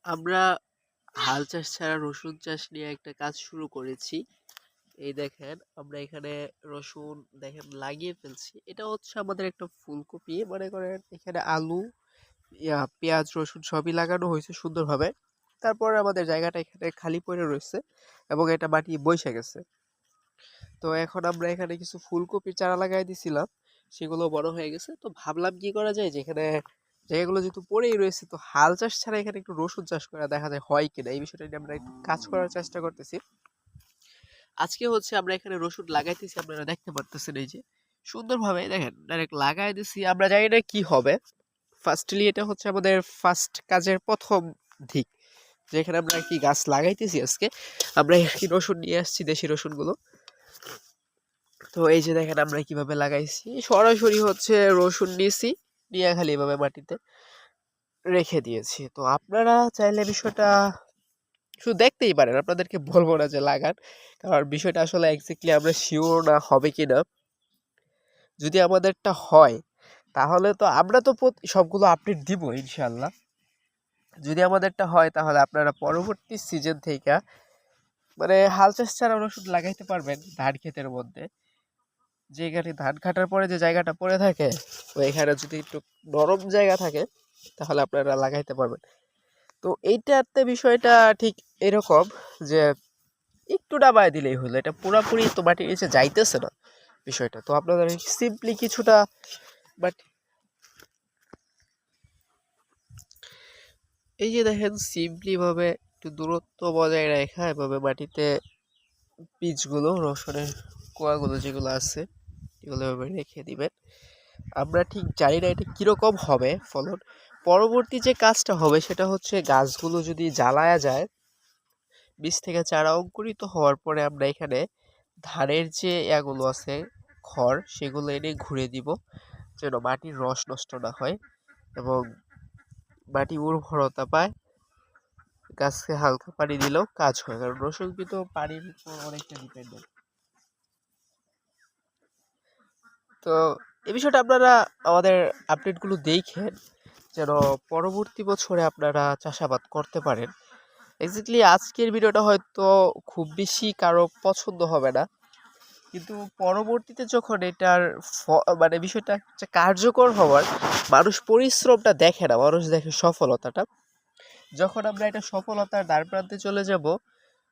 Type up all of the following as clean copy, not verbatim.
আমরা হাল চাষ ছাড়া রসুন চাষ নিয়ে একটা কাজ শুরু করেছি। এই দেখেন আমরা এখানে রসুন দেখেন লাগিয়ে ফেলছি। এটা হচ্ছে আমাদের একটা ফুলকপি, মনে করেন এখানে আলু, পেঁয়াজ, রসুন সবই লাগানো হয়েছে সুন্দরভাবে। তারপরে আমাদের জায়গাটা এখানে খালি পড়ে রয়েছে এবং এটা মাটি বইসা গেছে। তো এখন আমরা এখানে কিছু ফুলকপির চারা লাগাই দিছিলাম, সেগুলো বড় হয়ে গেছে। তো ভাবলাম কি করা যায়, যেখানে জায়গাগুলো যেহেতু পড়েই রয়েছে, তো হাল চাষ ছাড়া এখানে একটু রসুন চাষ করা দেখা যায় হয় কিনা, এই বিষয়টা নিয়ে আমরা একটু কাজ করার চেষ্টা করতেছি। আজকে হচ্ছে আমরা এখানে রসুন লাগাইতেছি, আপনারা দেখতে পারতেছেন এই যে সুন্দরভাবে দেখেন ডাইরেক্ট লাগাই দিছি। আমরা জানি না কি হবে। ফার্স্টলি এটা হচ্ছে আমাদের ফার্স্ট কাজের প্রথম দিক, যেখানে আমরা কি গাছ লাগাইতেছি। আজকে আমরা কি রসুন নিয়ে আসছি, দেশি রসুনগুলো। তো এই যে দেখেন আমরা কিভাবে লাগাইছি, সরাসরি হচ্ছে রসুন নিয়েছি, নিয়ে খালি এভাবে মাটিতে রেখে দিয়েছি। তো আপনারা চাইলে বিষয়টা শুধু দেখতেই পারেন, আপনাদেরকে বলবো না যে লাগান, কারণ বিষয়টা আসলে এক্স্যাক্টলি আমরা শিওর না হবে কিনা। যদি আমাদেরটা হয় তাহলে তো আমরা তো সবগুলো আপডেট দিব ইনশাল্লাহ। যদি আমাদেরটা হয় তাহলে আপনারা পরবর্তী সিজন থেকে মানে হাল চাষ ছাড়া রসুন লাগাইতে পারবেন ধান ক্ষেতের মধ্যে। যেখানে ধান কাটার পরে যে জায়গাটা পড়ে থাকে, ওইখানে যদি একটু নরম জায়গা থাকে তাহলে আপনারা লাগাইতে পারবেন। তো এইটাতে বিষয়টা ঠিক এরকম যে একটু ডাবায় দিলেই হলো, এটা পুরাপুরি তো মাটির নিচে যাইতেছে না বিষয়টা। তো আপনাদের সিম্পলি কিছুটা বাট এই যে দেখেন সিম্পলি ভাবে একটু দূরত্ব বজায় রাখা, এভাবে মাটিতে বীজগুলো, রসুনের কোয়াগুলো যেগুলো আছে এগুলো এভাবে রেখে দিবেন। আমরা ঠিক জানি না এটা কিরকম হবে ফলন। পরবর্তী যে কাজটা হবে সেটা হচ্ছে গাছগুলো যদি জ্বালায়া যায়, বীজ থেকে চারা অঙ্কুরিত হওয়ার পরে আমরা এখানে ধানের যে ইয়াগুলো আছে, খড়, সেগুলো এনে ঘুরে দিব, যেন মাটির রস নষ্ট না হয় এবং মাটি উর্বরতা পায়। গাছকে হালকা পানি দিলেও কাজ হয়, কারণ রসুন কিন্তু পানির উপর অনেকটা ডিপেন্ডেন্ট। তো এই বিষয়টা আপনারা আমাদের আপডেটগুলো দেখেন, যেন পরবর্তী বছরে আপনারা চাষাবাদ করতে পারেন। এক্স্যাক্টলি আজকের ভিডিওটা হয়তো খুব বেশি কারো পছন্দ হবে না, কিন্তু পরবর্তীতে যখন এটার মানে বিষয়টা হচ্ছে কার্যকর হওয়ার, মানুষ পরিশ্রমটা দেখে না, মানুষ দেখে সফলতাটা। যখন আমরা এটা সফলতার দ্বার প্রান্তে চলে যাব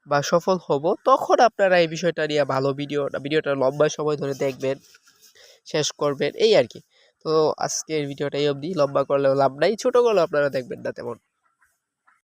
বা সফল হব, তখন আপনারা এই বিষয়টা নিয়ে ভালো ভিডিওটা লম্বা সময় ধরে দেখবেন, শেষ করবেন, এই আর কি। তো আজকের ভিডিওটা এই অবধি, লম্বা করলেও লাভ নাই, ছোট করলেও আপনারা দেখবেন না তেমন।